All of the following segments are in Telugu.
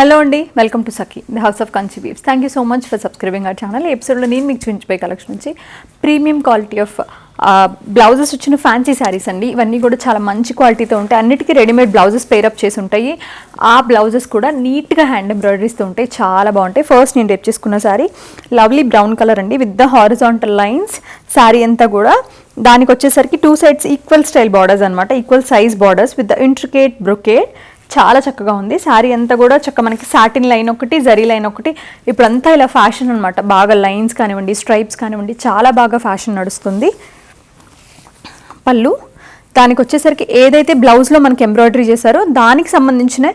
హలో అండి, welcome to Sakhi the house of Kanchi weaves. Thank you so much for subscribing our channel. ఈ ఎపిసోడ్లో నేను మీకు చూపించబోయే కలెక్షన్ నుంచి ప్రీమియం క్వాలిటీ ఆఫ్ బ్లౌజెస్ వచ్చిన ఫ్యాన్సీ శారీస్ అండి. ఇవన్నీ కూడా చాలా మంచి క్వాలిటీతో ఉంటాయి. అన్నిటికీ రెడీమేడ్ బ్లౌజెస్ పేరప్ చేసి ఉంటాయి. ఆ బ్లౌజెస్ కూడా నీట్గా హ్యాండ్ ఎంబ్రాయిడరీస్తో ఉంటాయి, చాలా బాగుంటాయి. ఫస్ట్ నేను రేపు చేసుకున్న శారీ లవ్లీ బ్రౌన్ కలర్ అండి, with the horizontal lines. Sari అంతా కూడా దానికి వచ్చేసరికి 2 sides ఈక్వల్ స్టైల్ బార్డర్స్ అనమాట, equal size borders with the intricate brocade. చాలా చక్కగా ఉంది. శారీ అంతా కూడా చక్కగా మనకి సాటిన్ లైన్ ఒకటి, జరీ లైన్ ఒకటి. ఇప్పుడంతా ఇలా ఫ్యాషన్ అనమాట, బాగా లైన్స్ కానివ్వండి, స్ట్రైప్స్ కానివ్వండి, చాలా బాగా ఫ్యాషన్ నడుస్తుంది. పళ్ళు దానికి వచ్చేసరికి ఏదైతే బ్లౌజ్లో మనకి ఎంబ్రాయిడరీ చేశారో దానికి సంబంధించిన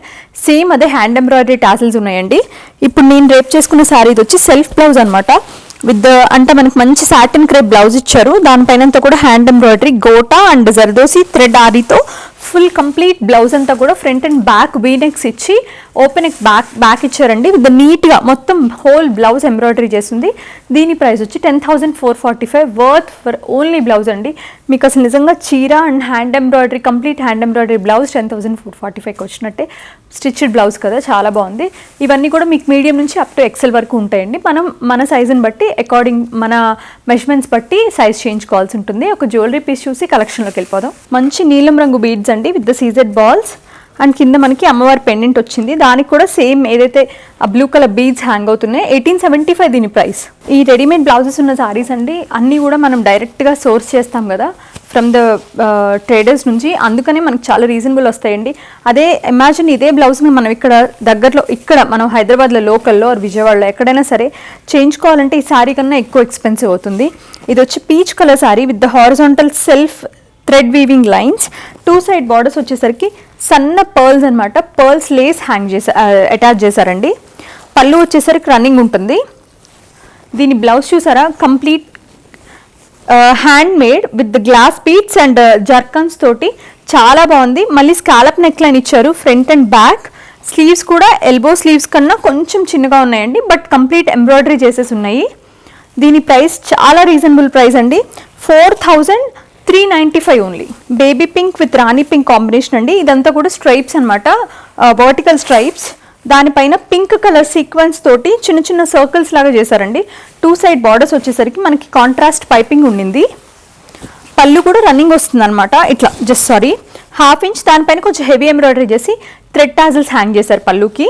సేమ్ అదే హ్యాండ్ ఎంబ్రాయిడరీ టాసిల్స్ ఉన్నాయండి. ఇప్పుడు నేను రేపు చేసుకున్న శారీ ఇది వచ్చి సెల్ఫ్ బ్లౌజ్ అనమాట. విత్ అంటే మనకి మంచి సాటిన్ క్రేప్ బ్లౌజ్ ఇచ్చారు. దానిపైన కూడా hand embroidery gota and zardosi thread ఆరీతో ఫుల్ కంప్లీట్ బ్లౌజ్ అంతా కూడా ఫ్రంట్ అండ్ బ్యాక్ వీనెక్స్ ఇచ్చి ఓపెన్ నెక్ బ్యాక్ ఇచ్చారండి. విత్ నీట్గా మొత్తం హోల్ బ్లౌజ్ ఎంబ్రాయిడరీ చేస్తుంది. దీని ప్రైస్ వచ్చి 10,445 వర్త్ ఫర్ ఓన్లీ బ్లౌజ్ అండి. మీకు అసలు నిజంగా చీర and hand embroidery, complete hand embroidery blouse 10,445కి వచ్చినట్టే. స్టిచ్డ్ బ్లౌజ్ కదా, చాలా బాగుంది. ఇవన్నీ కూడా మీకు మీడియం నుంచి అప్ టు ఎక్సెల్ వరకు ఉంటాయండి. మనం మన సైజుని బట్టి అకార్డింగ్ మన మెజర్మెంట్స్ బట్టి సైజ్ చేయించుకోవాల్సి ఉంటుంది. ఒక జ్యువెలరీ పీస్ చూసి కలెక్షన్లోకి వెళ్ళిపోదాం. మంచి నీలం రంగు బీడ్స్ అండి with the CZ balls. And కింద మనకి అమ్మవారి పెండెంట్ వచ్చింది. దానికి కూడా సేమ్ ఏదైతే ఆ బ్లూ కలర్ బీడ్స్ హ్యాంగ్ అవుతున్నాయి. 1875 దీని ప్రైస్. ఈ రెడీమేడ్ బ్లౌజెస్ ఉన్న శారీస్ అండి అన్నీ కూడా మనం డైరెక్ట్గా సోర్స్ చేస్తాం కదా ఫ్రమ్ ద ట్రేడర్స్ నుంచి, అందుకనే మనకు చాలా రీజనబుల్ వస్తాయండి. అదే ఇమాజిన్ ఇదే బ్లౌజ్ని మనం ఇక్కడ దగ్గరలో, ఇక్కడ మనం హైదరాబాద్లో లోకల్లో విజయవాడలో ఎక్కడైనా సరే చేయించుకోవాలంటే ఈ శారీ కన్నా ఎక్కువ ఎక్స్పెన్సివ్ అవుతుంది. ఇది వచ్చి peach colour sari with the horizontal self thread weaving lines. 2 side borders వచ్చేసరికి సన్న పర్ల్స్ అనమాట, పర్ల్స్ లేస్ హ్యాంగ్ అటాచ్ చేశారండి. పళ్ళు వచ్చేసరికి రన్నింగ్ ఉంటుంది. దీని బ్లౌజ్ చూసారా, complete hand made with the glass beads and zircons తోటి చాలా బాగుంది. మళ్ళీ స్కాలప్ నెక్ లైన్ ఇచ్చారు ఫ్రంట్ అండ్ బ్యాక్. స్లీవ్స్ కూడా ఎల్బో స్లీవ్స్ కన్నా కొంచెం చిన్నగా ఉన్నాయండి, బట్ కంప్లీట్ ఎంబ్రాయిడరీ చేసేసి ఉన్నాయి. దీని ప్రైస్ చాలా రీజనబుల్ ప్రైస్ అండి, 4,395 only. Baby pink with Rani pink combination అండి. ఇదంతా కూడా స్ట్రైప్స్ అనమాట, వర్టికల్ స్ట్రైప్స్. దానిపైన పింక్ కలర్ సీక్వెన్స్ తోటి చిన్న చిన్న సర్కిల్స్ లాగా చేశారండి. 2 side బార్డర్స్ వచ్చేసరికి మనకి కాంట్రాస్ట్ పైపింగ్ ఉండింది. పళ్ళు కూడా రన్నింగ్ వస్తుంది అనమాట, ఇట్లా జస్ట్ ½ ఇంచ్. దానిపైన కొంచెం హెవీ ఎంబ్రాయిడరీ చేసి థ్రెడ్ టాజిల్స్ హ్యాంగ్ చేశారు పళ్ళుకి.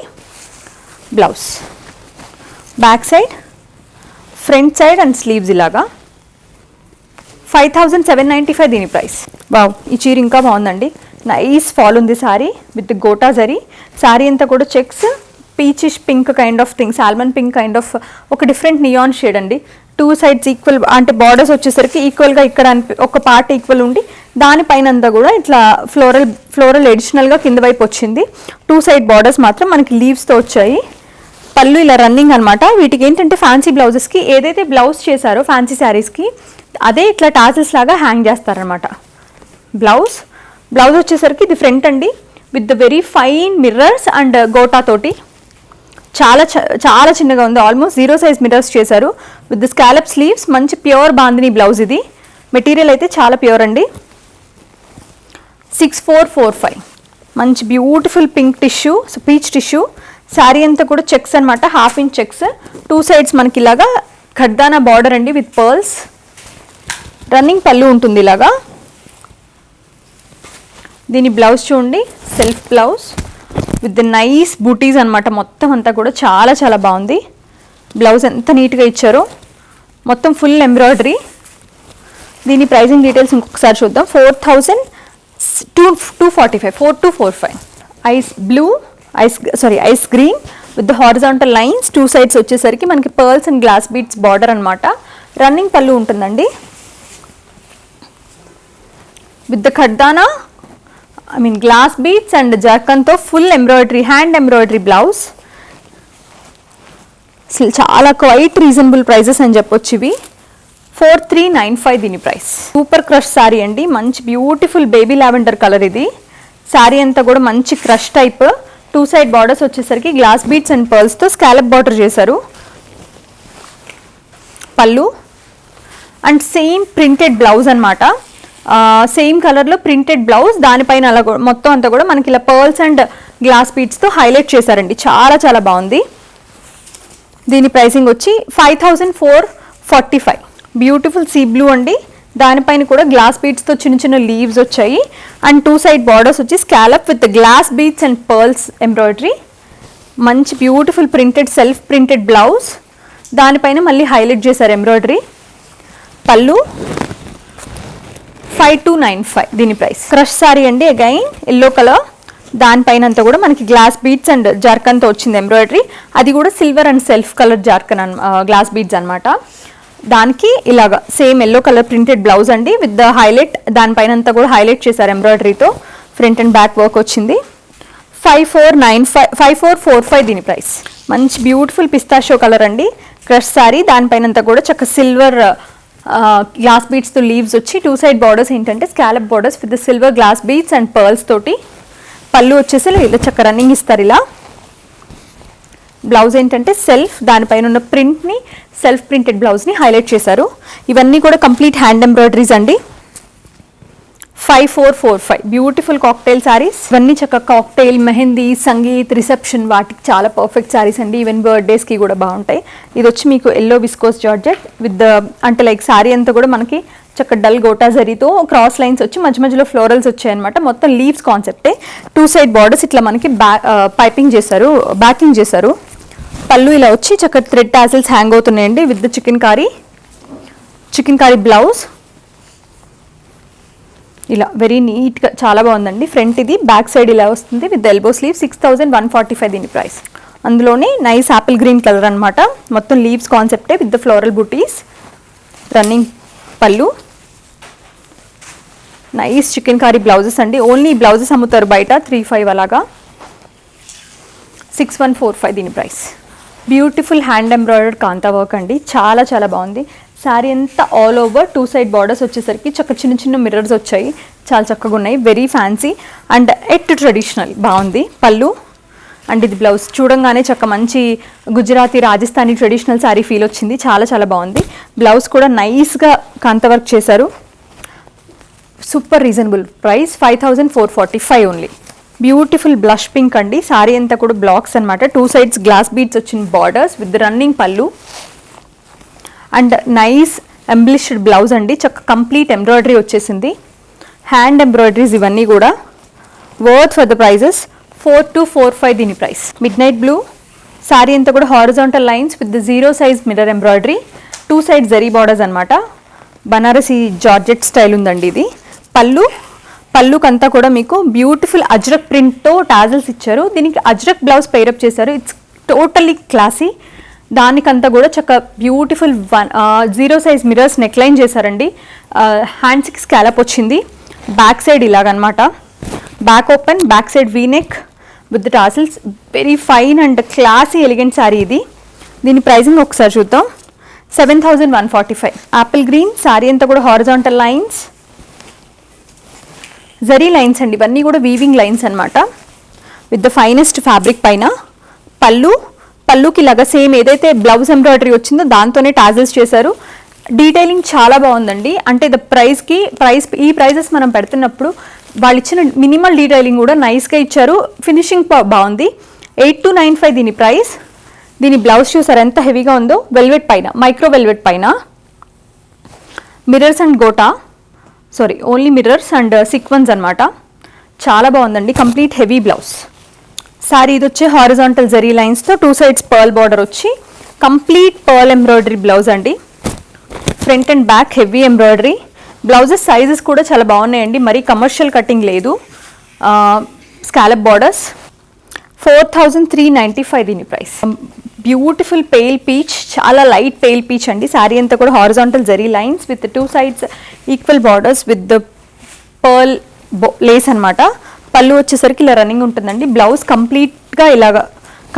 Blouse back side, front side and sleeves ఇలాగా. 5,795 దీని ప్రైస్. వావ్, ఈ చీర ఇంకా బాగుందండి. నైస్ ఫాల్ ఉంది శారీ విత్ గోటా జరీ. శారీ అంతా కూడా checks, peachish pink kind of thing, salmon pink kind of ఒక డిఫరెంట్ నియాన్ షేడ్ అండి. 2 sides ఈక్వల్ అంటే బార్డర్స్ వచ్చేసరికి ఈక్వల్గా ఇక్కడ ఒక పార్ట్ ఈక్వల్ ఉండి దానిపైన అంతా కూడా ఇట్లా ఫ్లోరల్ ఎడిషనల్గా కింద వైపు వచ్చింది. 2 side బార్డర్స్ మాత్రం మనకి లీవ్స్తో వచ్చాయి. పళ్ళు ఇలా రన్నింగ్ అనమాట. వీటికి ఏంటంటే ఫ్యాన్సీ బ్లౌజెస్కి ఏదైతే బ్లౌజ్ చేశారో ఫ్యాన్సీ శారీస్కి అదే ఇట్లా టాజిల్స్ లాగా హ్యాంగ్ చేస్తారనమాట. బ్లౌజ్ వచ్చేసరికి ఇది ఫ్రంట్ అండి with the very fine mirrors and gota తోటి. చాలా చాలా చిన్నగా ఉంది, ఆల్మోస్ట్ 0 size మిర్రర్స్ చేశారు విత్ ద స్కాలప్ స్లీవ్స్. మంచి ప్యూర్ బాందిని బ్లౌజ్. ఇది మెటీరియల్ అయితే చాలా ప్యూర్ అండి. 6,445. మంచి beautiful pink tissue, peach tissue. Sari అంతా కూడా చెక్స్ అనమాట, ½ ఇంచ్ చెక్స్. 2 sides మనకి ఇలాగా ఖడ్దానా బార్డర్ అండి విత్ పర్ల్స్. రన్నింగ్ పళ్ళు ఉంటుంది ఇలాగా. దీని బ్లౌజ్ చూడండి, self blouse with the nice బూటీస్ అనమాట. మొత్తం అంతా కూడా చాలా చాలా బాగుంది. బ్లౌజ్ ఎంత నీట్గా ఇచ్చారో, మొత్తం ఫుల్ ఎంబ్రాయిడరీ. దీని ప్రైజింగ్ డీటెయిల్స్ ఇంకొకసారి చూద్దాం. 4,245, 4,245. Ice green with the horizontal lines. 2 sides వచ్చేసరికి మనకి pearls and glass beads border అనమాట. రన్నింగ్ పళ్ళు ఉంటుందండి విత్ ద ఖడ్దానా గ్లాస్ బీడ్స్ అండ్ జర్కన్తో full embroidery, hand embroidery blouse. అసలు చాలా క్వైట్ రీజనబుల్ ప్రైజెస్ అని చెప్పొచ్చు ఇవి. 4,395 దీని ప్రైస్. సూపర్ క్రష్ శారీ అండి, మంచి బ్యూటిఫుల్ బేబీ లావెండర్ కలర్. ఇది శారీ అంతా కూడా మంచి క్రష్ టైప్. 2 side బార్డర్స్ వచ్చేసరికి గ్లాస్ బీడ్స్ అండ్ పర్ల్స్తో స్కాలప్ బార్డర్ చేశారు. పళ్ళు అండ్ సేమ్ ప్రింటెడ్ బ్లౌజ్ అనమాట. సేమ్ కలర్లో ప్రింటెడ్ బ్లౌజ్, దానిపైన అలా మొత్తం అంతా కూడా మనకి ఇలా పర్ల్స్ అండ్ గ్లాస్ బీడ్స్తో హైలైట్ చేశారండి. చాలా చాలా బాగుంది. దీని ప్రైసింగ్ వచ్చి 5445. బ్యూటిఫుల్ సీ బ్లూ అండి. దానిపైన కూడా గ్లాస్ బీడ్స్తో చిన్న చిన్న లీవ్స్ వచ్చాయి అండ్ 2 సైడ్ బార్డర్స్ వచ్చి scallop with glass beads and pearls embroidery. మంచి beautiful printed self printed blouse, దానిపైన మళ్ళీ హైలైట్ చేశారు ఎంబ్రాయిడరీ. పళ్ళు 5295 దీని ప్రైస్. క్రష్ సారీ అండి, అగైన్ ఎల్లో కలర్, దానిపైన అంతా కూడా మనకి గ్లాస్ బీడ్స్ అండ్ జార్కన్తో వచ్చింది ఎంబ్రాయిడరీ. అది కూడా silver and self colour zircon glass beads అనమాట. దానికి ఇలాగా same yellow colour printed blouse అండి విత్ ద హైలైట్, దానిపైన అంతా కూడా హైలైట్ చేశారు ఎంబ్రాయిడరీతో. ఫ్రంట్ అండ్ బ్యాక్ వర్క్ వచ్చింది. 5445 దీని ప్రైస్. మంచి బ్యూటిఫుల్ పిస్తాషో కలర్ అండి, క్రష్ సారీ, దానిపైన అంతా కూడా చక్క సిల్వర్ గ్లాస్ బీడ్స్తో లీవ్స్ వచ్చి 2 సైడ్ బార్డర్స్ ఏంటంటే scallop borders with silver glass beads and pearls తోటి. పళ్ళు వచ్చేసి ఇలా చక్క రన్నింగ్ ఇస్తారు ఇలా. బ్లౌజ్ ఏంటంటే సెల్ఫ్, దానిపైన ఉన్న ప్రింట్ని సెల్ఫ్ ప్రింటెడ్ బ్లౌజ్ని హైలైట్ చేశారు. ఇవన్నీ కూడా కంప్లీట్ హ్యాండ్ ఎంబ్రాయిడరీస్ అండి. 5445 బ్యూటిఫుల్ కాక్టైల్ శారీస్. ఇవన్నీ చక్కగా కాక్టైల్, మెహందీ, సంగీత్, రిసెప్షన్ వాటికి చాలా పర్ఫెక్ట్ శారీస్ అండి. ఈవెన్ బర్త్డేస్కి కూడా బాగుంటాయి. ఇది వచ్చి మీకు ఎల్లో విస్కోస్ జార్జెట్ విత్ అంటే లైక్ శారీ అంతా కూడా మనకి చక్క డల్ గోటా జరీతో క్రాస్ లైన్స్ వచ్చి మధ్య మధ్యలో ఫ్లోరల్స్ వచ్చాయన్నమాట. మొత్తం లీవ్స్ కాన్సెప్టే. 2 సైడ్ బార్డర్స్ ఇట్లా మనకి పైపింగ్ చేశారు, బ్యాకింగ్ చేశారు. పళ్ళు ఇలా వచ్చి చక్క థ్రెడ్ టాసిల్స్ హ్యాంగ్ అవుతున్నాయండి విత్ చికెన్ కారీ బ్లౌజ్. ఇలా వెరీ నీట్గా చాలా బాగుందండి. ఫ్రంట్ ఇది, బ్యాక్ సైడ్ ఇలా వస్తుంది విత్ ఎల్బో స్లీవ్. 6145 దీని ప్రైస్. అందులోనే నైస్ యాపిల్ గ్రీన్ కలర్ అనమాట. మొత్తం లీవ్స్ కాన్సెప్టే విత్ ద ఫ్లోరల్ బూటీస్. రన్నింగ్ పళ్ళు, నైస్ చికెన్ కారీ బ్లౌజెస్ అండి. ఓన్లీ బ్లౌజెస్ అమ్ముతారు బయట 35 అలాగా. 6145 దీని price. Beautiful hand embroidered kantha work అండి, చాలా చాలా బాగుంది. శారీ అంతా ఆల్ ఓవర్ 2 సైడ్ బార్డర్స్ వచ్చేసరికి చక్క చిన్న చిన్న మిర్రర్స్ వచ్చాయి, చాలా చక్కగా ఉన్నాయి. Very fancy and at traditional బాగుంది. పళ్ళు అండ్ ఇది బ్లౌజ్. చూడంగానే చక్క మంచి గుజరాతీ, రాజస్థానీ ట్రెడిషనల్ శారీ ఫీల్ వచ్చింది. చాలా చాలా బాగుంది. బ్లౌజ్ కూడా నైస్గా కాంతా వర్క్ చేశారు. Super reasonable price. 5445 only. Beautiful blush pink అండి. శారీ అంతా కూడా బ్లాక్స్ అనమాట. 2 సైడ్స్ గ్లాస్ బీడ్స్ వచ్చిన బార్డర్స్ విత్ రన్నింగ్ పళ్ళు అండ్ నైస్ ఎంబ్లిష్డ్ బ్లౌజ్ అండి. చక్క కంప్లీట్ ఎంబ్రాయిడరీ వచ్చేసింది. హ్యాండ్ ఎంబ్రాయిడరీస్ ఇవన్నీ కూడా వర్త్ ఫర్ ద ప్రైజెస్. 4245 దీని price. Midnight blue sari అంతా కూడా horizontal lines with the 0 size mirror embroidery. 2 side zari borders అనమాట. బనారసి జార్జెట్ స్టైల్ ఉందండి ఇది. పళ్ళుకంతా కూడా మీకు బ్యూటిఫుల్ అజ్రక్ ప్రింట్తో టాజల్స్ ఇచ్చారు. దీనికి అజ్రక్ బ్లౌజ్ పేరప్ చేశారు. It's totally classy. దానికంతా కూడా చక్క beautiful 0 size mirrors neck line చేశారండి. హ్యాండ్స్కి స్కాలప్ వచ్చింది. బ్యాక్ సైడ్ ఇలాగనమాట. Back open, back side V neck with tassels. Very fine and classy elegant sari ఇది. దీని ప్రైసింగ్ ఒకసారి చూద్దాం. 7145. యాపిల్ గ్రీన్ శారీ అంతా కూడా హారిజాంటల్ లైన్స్, జరీ లైన్స్ అండి. ఇవన్నీ కూడా వీవింగ్ లైన్స్ అనమాట విత్ ద ఫైనెస్ట్ ఫ్యాబ్రిక్ పైన. పళ్ళుకి ఇలాగా సేమ్ ఏదైతే బ్లౌజ్ ఎంబ్రాయిడరీ వచ్చిందో దాంతోనే టాజిల్స్ చేశారు. డీటెయిలింగ్ చాలా బాగుందండి. అంటే ఈ ప్రైజెస్ మనం పెడుతున్నప్పుడు వాళ్ళు ఇచ్చిన మినిమల్ డీటెయిలింగ్ కూడా నైస్గా ఇచ్చారు. ఫినిషింగ్ బాగుంది. 8295 దీని ప్రైస్. దీని బ్లౌజ్ చూసారు ఎంత హెవీగా ఉందో. వెల్వెట్ పైన, మైక్రో వెల్వెట్ పైన mirrors and only mirrors and sequence అనమాట. చాలా బాగుందండి. Complete heavy blouse. శారీ ఇది వచ్చి హారిజాంటల్ జరీ లైన్స్తో 2 సైడ్స్ పర్ల్ బార్డర్ వచ్చి కంప్లీట్ పర్ల్ ఎంబ్రాయిడరీ బ్లౌజ్ అండి. Front and back heavy embroidery. Blouses sizes కూడా చాలా బాగున్నాయండి. మరీ కమర్షియల్ కటింగ్ లేదు. Scallop borders. 4395 దీని ప్రైస్. బ్యూటిఫుల్ పేల్ పీచ్, చాలా లైట్ పేల్ పీచ్ అండి. శారీ అంతా కూడా horizontal zari lines with 2 sides equal borders with the pearl Lay's అనమాట. పళ్ళు వచ్చేసరికి ఇలా రన్నింగ్ ఉంటుందండి. బ్లౌజ్ కంప్లీట్గా ఇలాగా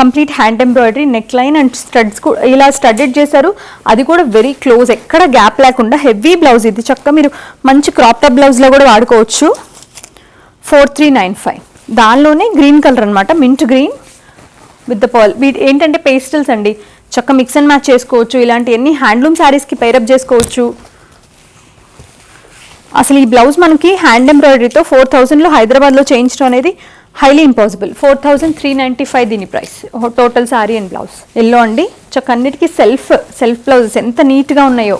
complete hand embroidery, neck line and studs కూడా ఇలా స్టడెడ్ చేశారు. అది కూడా వెరీ క్లోజ్, ఎక్కడ గ్యాప్ లేకుండా హెవీ బ్లౌజ్ ఇది. చక్కగా మీరు మంచి క్రాప్ టాప్ బ్లౌజ్లో కూడా వాడుకోవచ్చు. 4395. దానిలోనే గ్రీన్ కలర్ అనమాట, mint green with the pearl. ఏంటంటే పేస్టల్స్ అండి, చక్క మిక్స్ అండ్ మ్యాచ్ చేసుకోవచ్చు. ఇలాంటి ఎన్ని హ్యాండ్లూమ్ శారీస్కి పైరప్ చేసుకోవచ్చు. అసలు ఈ బ్లౌజ్ మనకి హ్యాండ్ ఎంబ్రాయిడరీతో 4000లో హైదరాబాద్లో చేయించడం అనేది హైలీ ఇంపాసిబుల్. 4395 దీని price, total sorry and blouse. Yellow అండి, అన్నిటికీ సెల్ఫ్ బ్లౌజెస్ ఎంత నీట్గా ఉన్నాయో.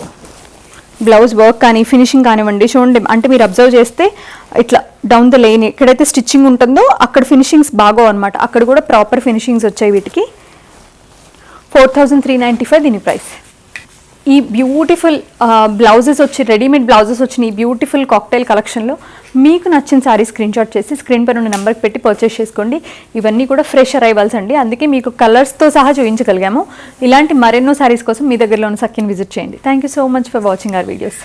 బ్లౌజ్ వర్క్ కానీ ఫినిషింగ్ కానివ్వండి, చూడండి. అంటే మీరు అబ్జర్వ్ చేస్తే ఇట్లా డౌన్ ద లైన్ ఎక్కడైతే స్టిచ్చింగ్ ఉంటుందో అక్కడ ఫినిషింగ్స్ బాగో అనమాట. అక్కడ కూడా ప్రాపర్ ఫినిషింగ్స్ వచ్చాయి వీటికి. 4395 దీని ప్రైస్. ఈ బ్యూటిఫుల్ బ్లౌజెస్ వచ్చి, రెడీమేడ్ బ్లౌజెస్ వచ్చిన ఈ బ్యూటిఫుల్ కాక్టైల్ కలెక్షన్లో మీకు నచ్చిన సారీ స్క్రీన్ షాట్ చేసి స్క్రీన్ పైన ఉన్న నెంబర్కి పెట్టి పర్చేస్ చేసుకోండి. ఇవన్నీ కూడా ఫ్రెష్ అరైవల్స్ అండి, అందుకే మీకు కలర్స్తో సహా చూపించగలిగాము. ఇలాంటి మరెన్నో సారీస్ కోసం మీ దగ్గరలో ఉన్న సఖ్యని విజిట్ చేయండి. Thank you so much for watching our videos.